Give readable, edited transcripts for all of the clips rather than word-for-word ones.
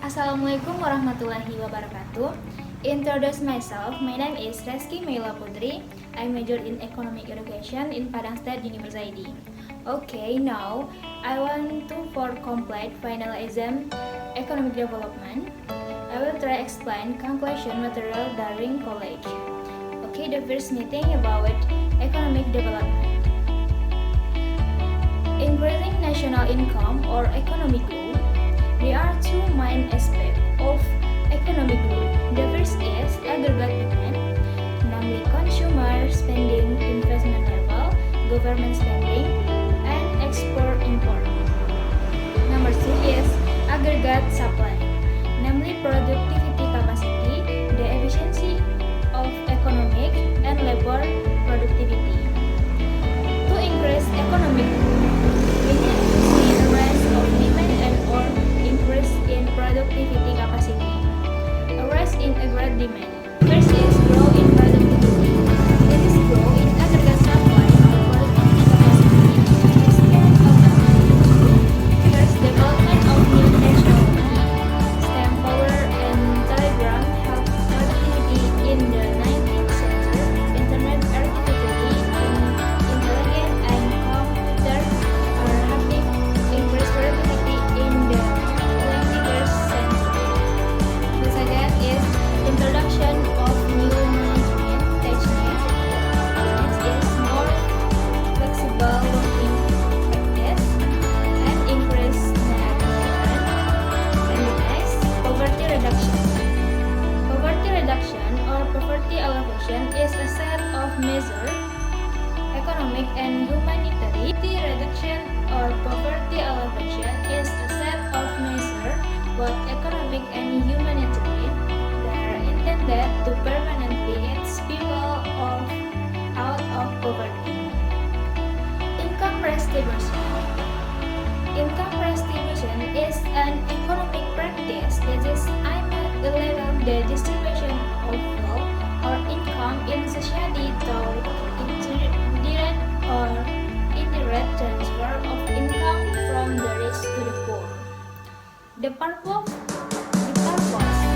Assalamualaikum warahmatullahi wabarakatuh. Introduce myself. My name is Reski Meila Putri. I majored in Economic Education in Padang State University. Okay, now I want to for complete final exam economic development. I will try explain conclusion material during college. Okay, the first meeting about economic development. Increasing national income or economic growth. There are two main aspects of economic growth. The first is aggregate demand, namely consumer spending, investment level, government spending, and export-import. Number two is aggregate supply, namely productivity capacity, the efficiency of economic and labor productivity. To increase economic growth, we need to see a rise of demand and or increase in productivity capacity. A rise in aggregate demand. First is growth in productivity. That is growth in aggregate supply or productivity capacity. Instead of first development of new technology, stamp power and telegram help productivity in the 19th century. Internet artificially intelligent and computer are having increased productivity in the 21st century. The second is introduction of new management techniques. Next is more flexible working practice and increased engagement. And the next, poverty reduction. Poverty reduction or poverty alleviation is a set of measures, economic and humanitarian. Poverty reduction or poverty alleviation is a set of measures, both economic and humanitarian, that are intended to permanently ease people out of poverty. Income redistribution. Income redistribution is an economic practice that is aimed at leveling the distribution of wealth or income in society through direct or indirect transfer of income from the rich to the poor. The purpose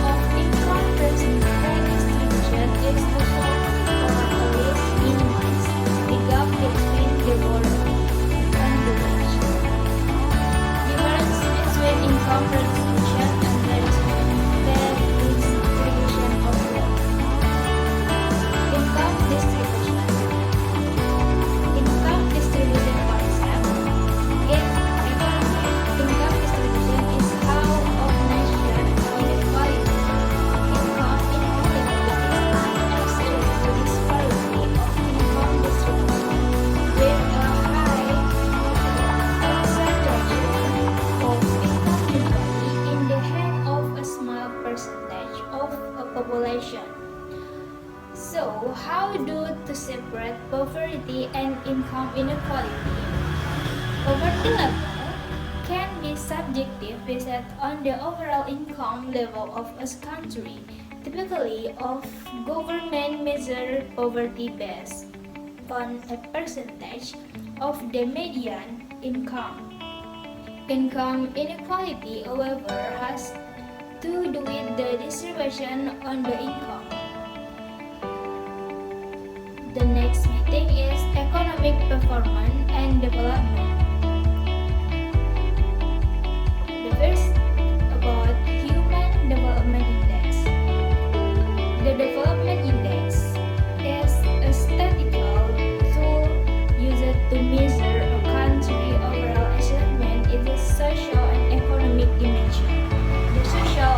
of income redistribution is to solve or at least minimize the gap between the poor and the rich. Difference between income redistribution and redistribution of wealth. Income distribution. Income distribution concept. In economy, income distribution is how of measure inequality. Income inequality is an extreme disparity of income distribution with a high concentration of income inequality in the hand of a small percentage of a population. So, how to separate poverty and income inequality? Poverty level can be subjective based on the overall income level of a country, typically of government measure poverty based on a percentage of the median income. Income inequality, however, has to do with the distribution on the income. The next meeting is economic performance and development. The first about Human Development Index. The Development Index is a statistical tool used to measure a country's overall achievement in the social and economic dimension. The social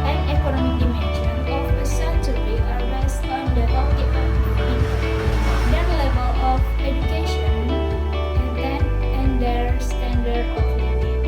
and economic dimension of a country are based on the wealthy their level of education, and their standard of living.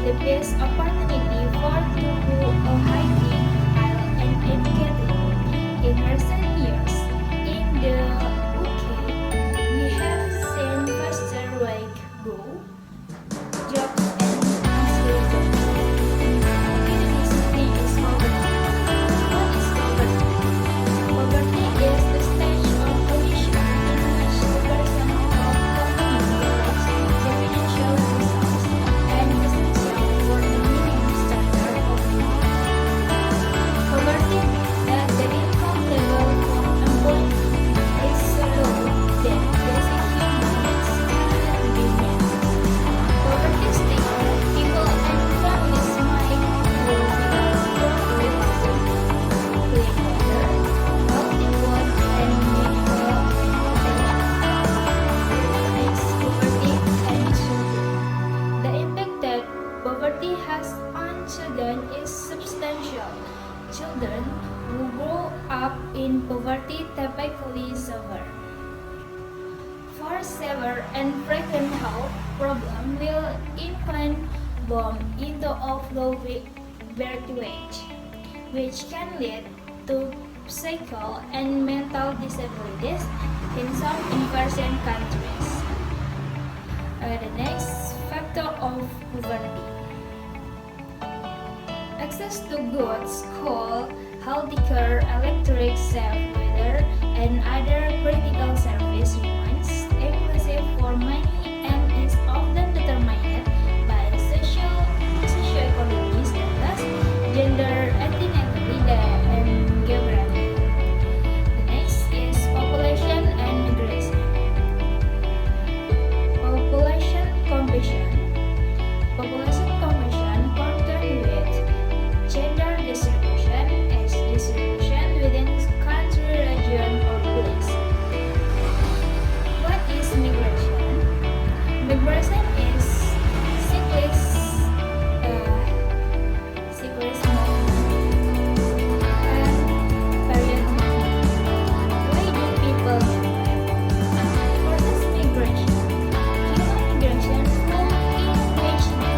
the best opportunity for to a highly skilled and educated. In recent years, in the UK, we have seen faster wage growth, jobs and unskilled workers. Okay, the next is poverty. What is poverty? Poverty is the stage or condition in which the person cannot utilize the financial resources and essential for the minimum standard of living. Poverty that the income level for employment is so low that basic human needs cannot be met. Poverty state people and families might go without properly housing, clean water, healthy food, and medical attention. Next, poverty and children. The impact that poverty has on children is substantial. Children who grow up in poverty typically suffer for severe and frequent health problems will infant born into of low birth weight, which can lead to physical and mental disabilities in some impoverished countries. The next factor of poverty. Access to goods called healthcare, electric, safe weather, and other critical service remains exclusive for many and is often determined by socioeconomic status, gender, ethnicity, and geography. The next is population and migration. Population composition. Population composition concerned with gender distribution, age distribution within country, region, or place. What is migration? Migration is cyclic movement and period movement. Why do people migrate? Versus migration. Human migration no in which they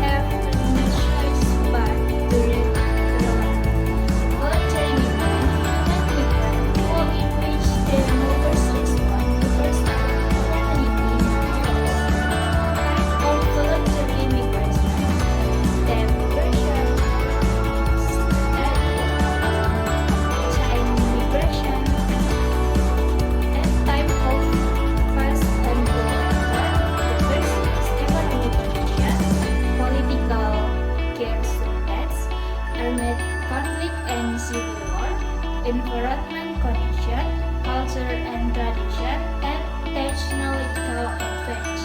have no choice but to relocate. Voluntary migrant, or in which the movers respond to personal opportunity type of voluntary migration. The migration, child migration, and type of fast and the first is economic conditions, political circumstances, armed conflict and civil war, environment condition, culture and tradition, and technological advance.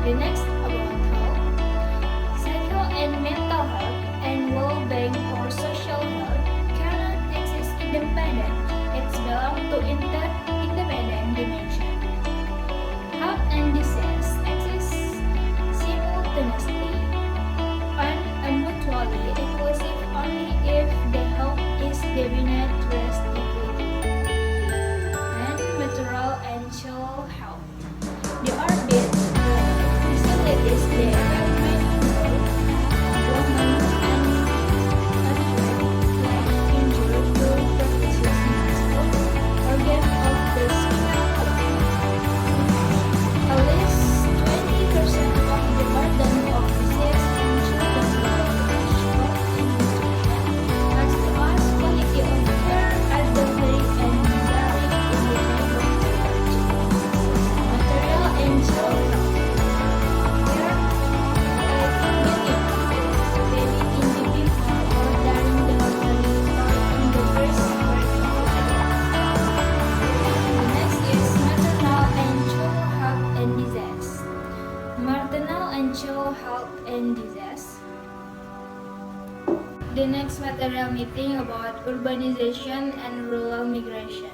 The next about health. Psycho and mental health and well-being or social health cannot exist independent. It's belong to interdependent dimension. Health and disease exist simultaneously and mutually inclusive only if the health is defined rest equity. And material and social health. The orbit disabilities they affect many people, women and children, like injured to practices muscle organ of the spinal cord. At least 20% of the burden of disease in children with health and nutrition has to us quality of care at the very and direct in the neighborhood. Material and social health. There are 8 million baby in the before or during delivery or in the first birth of the next is maternal and child health and disease. Maternal and child health and disease. The next material meeting about urbanization and rural migration.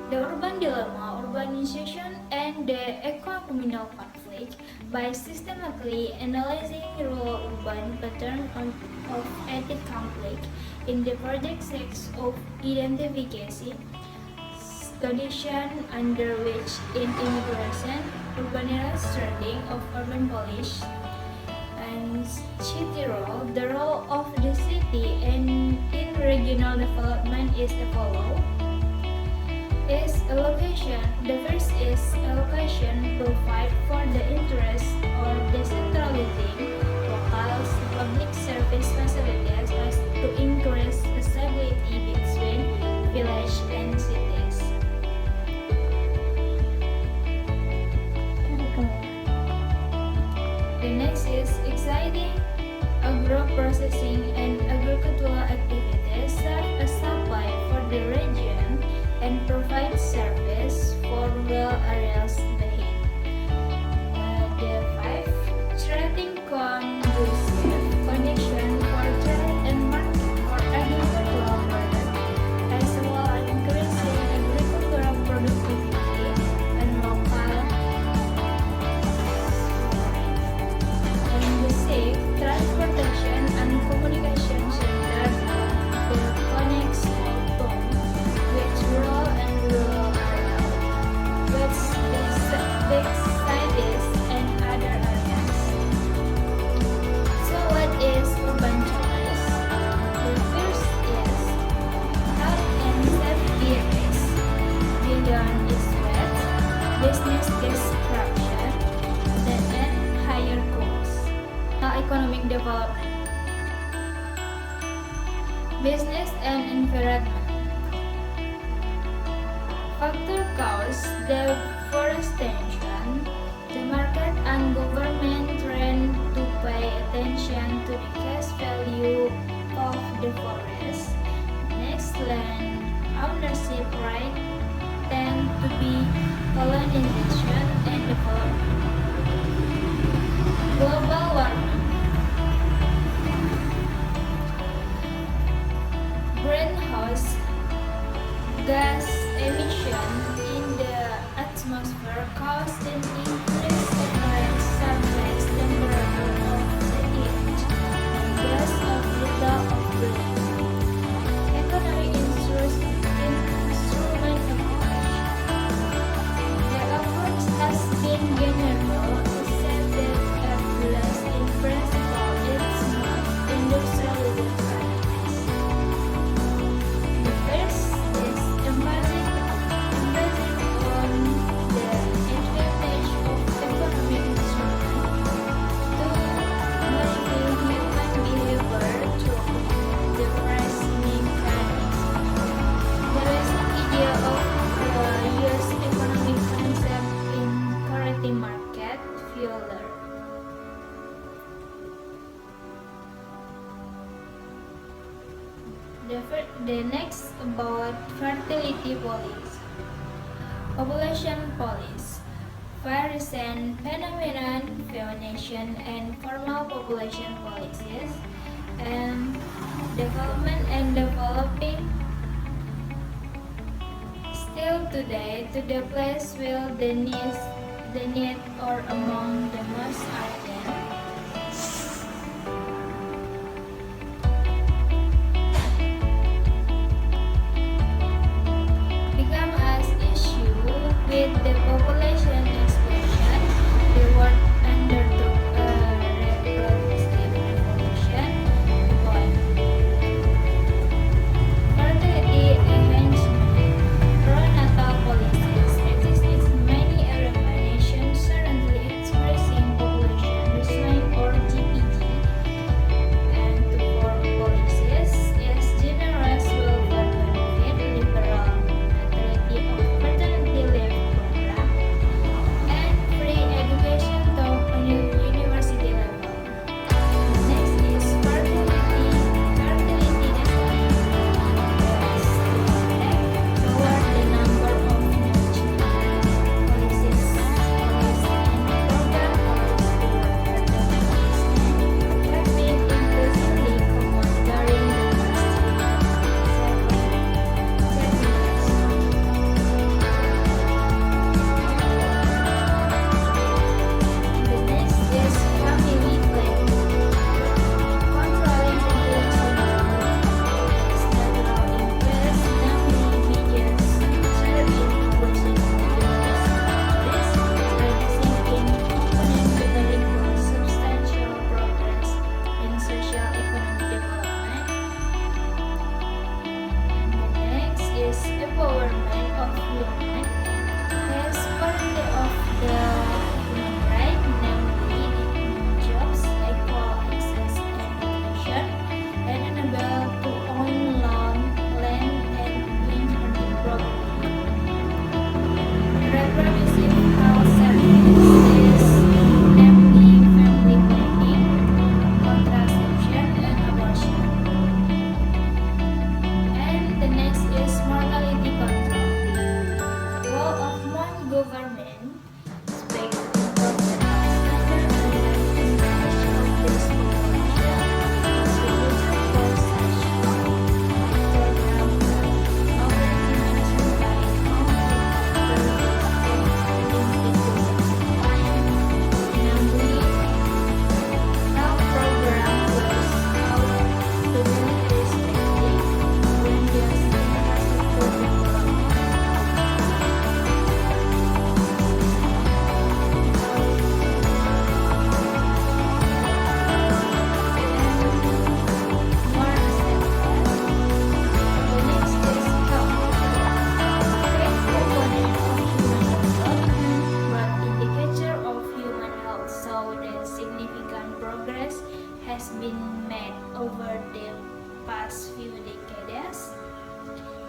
The urban dilemma, urbanization, and the eco-communal conflict by systematically analyzing rural-urban pattern of ethnic conflict in the project 6 of identification condition under which in immigration, urbanization understanding of urban polish and city role, the role of the city and in regional development is the follow. Is allocation. The first is allocation provide for the interest or decentralizing local public service facilities as to increase stability between village and cities. The next is exciting agro-processing and agricultural activities serve as supply for the region and provide service for rural areas behind. The five, creating conducive condition for trade and market for agricultural product, as well as increasing agricultural productivity and local. And the sixth, transportation and communication center that connects all towns with rural and rural areas, with big cities and other areas. So what is urban choice? The first is health and safety risk. Beyond is threat, business disruption, and higher costs. Now economic development. Business and environment. Factor cause deforestation. The market and government trend to pay attention to the cash value of the forest. Next, land ownership right tend to be colonization and development. Global warming. Greenhouse gas emission in the atmosphere cause an increase in the surface temperature of the earth and gas of little of the economic instrument approach. The approach has been general, except that less in principle it's not industrially practice. The first is emphasizing on the advantage of economic instrument to modify human behavior through the pricing mechanism. There is an idea of use economic concept in current market fueler. The next about fertility policy. Population policy. Very recent phenomenon, feminization and formal population policies, and development and developing. Still today, to the place where the need or among the most ardent. Become as issue with the population explosion, the world undertook a reproductive revolution. One, fertility enhancement. Pro-natal policies exist in many European nations currently expressing population decline or GPD, and to form policies is generous welfare benefit, liberal fertility leave program, been made over the past few decades,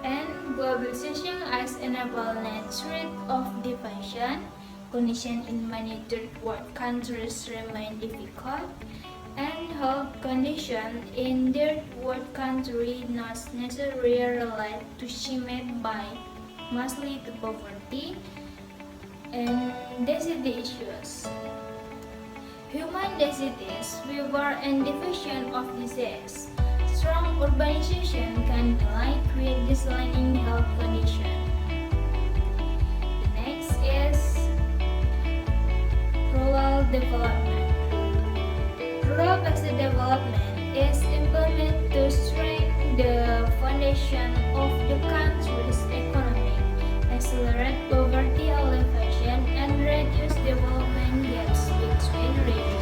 and globalization has enabled net threat of division. Conditions in many third world countries remain difficult, and health conditions in third world countries not necessarily relate to climate by mostly to poverty and density issues. Human diseases, fever, and diffusion of disease. Strong urbanization can be linked with declining health conditions. The next is rural development. Rural-based development is implemented to strengthen the foundation of the country's economy, accelerate poverty alleviation, and reduce development gaps between regions.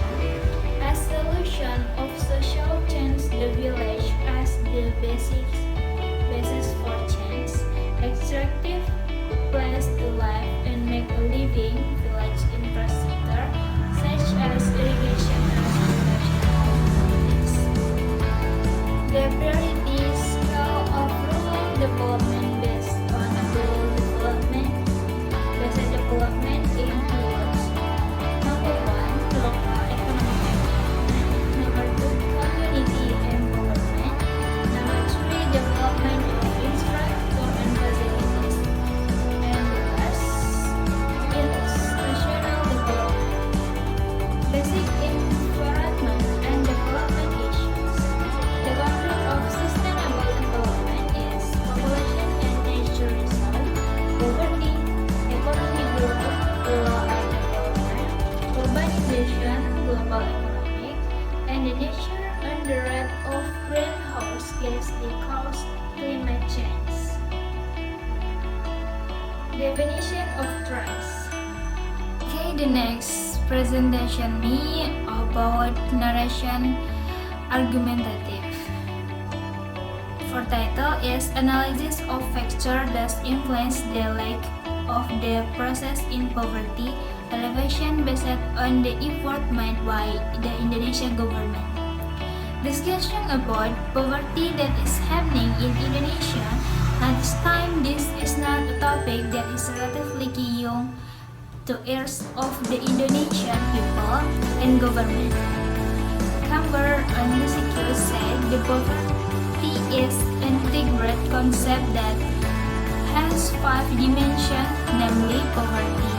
A solution of social change, the village as the basis for change, attractive place to live and make a living, village infrastructure such as irrigation and facilities. The priority scale of rural development based on rural development. Basic development includes number 1, local economic development, number 2, community empowerment, number 3, development of infrastructure and facilities, and the last is national development. Basic environment and development issues. The boundary of sustainable development is population and nature resource, poverty, economic growth, rural development, urbanization, global economic, and the nature and the rate of greenhouse gas that cause climate change. Definition of trust. Okay, the next presentation me about narration argumentative. For title is analysis of factors that influence the lack of the process in poverty alleviation based on the effort made by the Indonesian government. Discussion about poverty that is happening in Indonesia at this time. This is not a topic that is relatively young to ears of the Indonesian people and government. Camber and Musicu said the poverty is an integrated concept that has 5 dimensions, namely poverty,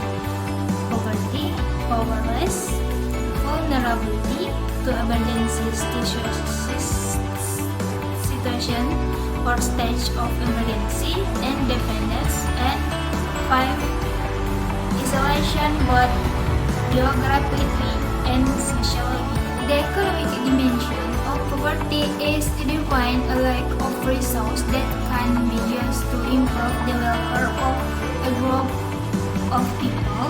powerless, vulnerability to abundance situation or stage of emergency, and dependence, and 5, isolation both geographically and socially. The economic dimension of poverty is to define a lack of resources that can be used to improve the welfare of a group of people,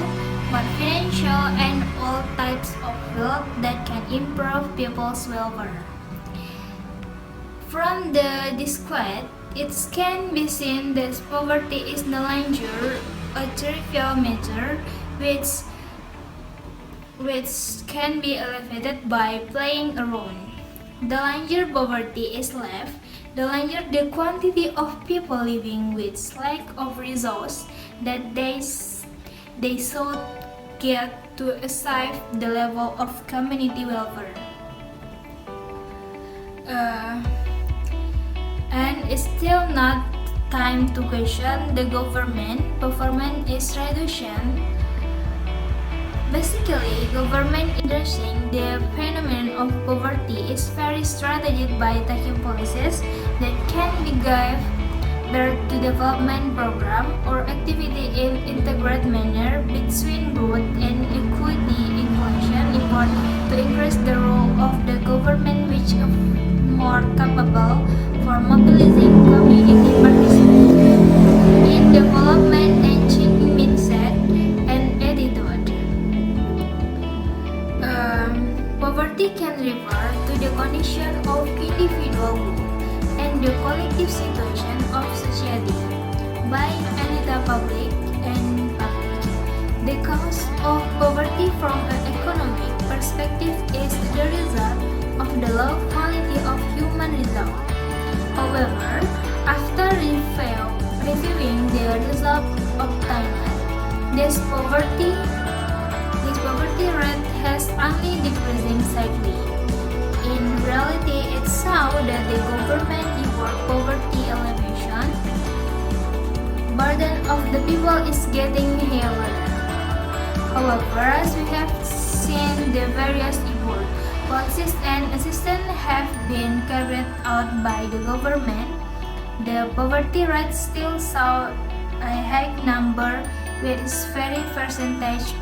but financial and all types of wealth that can improve people's welfare. From the described, it can be seen that poverty is no longer a trivial matter which can be alleviated by playing a role. The longer poverty is left, the larger the quantity of people living with lack of resource that they should get to achieve the level of community welfare. And it's still not time to question the government performance is reduction. Basically, government addressing the phenomenon of poverty is very strategic by taking policies that can be give birth to development program or activity in integrated manner between growth and equity inclusion effort to increase the role of the government which is more capable for mobilizing community participation in development and changing mindset and attitude. Poverty can refer to the condition of individual group and the collective situation of society by Anita Public and Public. The cause of poverty from an economic perspective is the result of the lack However, after reviewing the result obtained, this poverty rate has only decreasing slightly. In reality, it's how that the government reward poverty alleviation. Burden of the people is getting heavier. However, as we have seen the various effort, policies and assistance have been carried out by the government, the poverty rate still saw a high number with very percentage.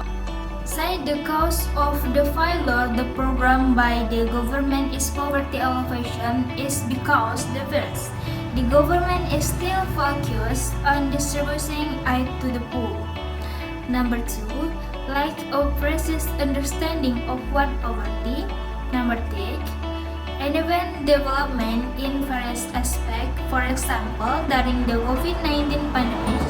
Side the cause of the failure the program by the government is poverty alleviation is because the government is still focused on distributing aid to the poor. Number 2, lack of precise understanding of what poverty. Number 3, uneven development in various aspects. For example, during the COVID-19 pandemic,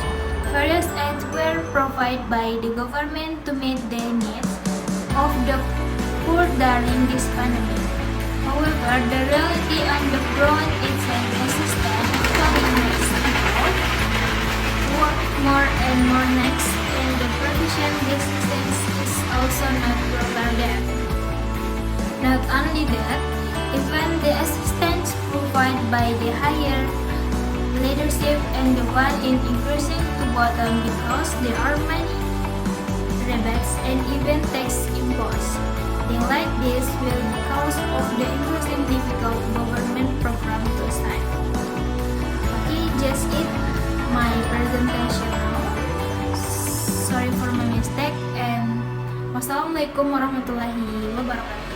various aids were provided by the government to meet the needs of the poor during this pandemic. However, the reality on the ground is that the system actually makes people work more and more next, and the provision assistance is also not provided. Not only that, even the assistance provided by the higher leadership and the one in increasing to bottom because there are many rebates and even tax imposed. Things like this will be cause of the increasing difficult government program to sign. Okay, just it my presentation now. Sorry for my mistake and wassalamualaikum warahmatullahi wabarakatuh.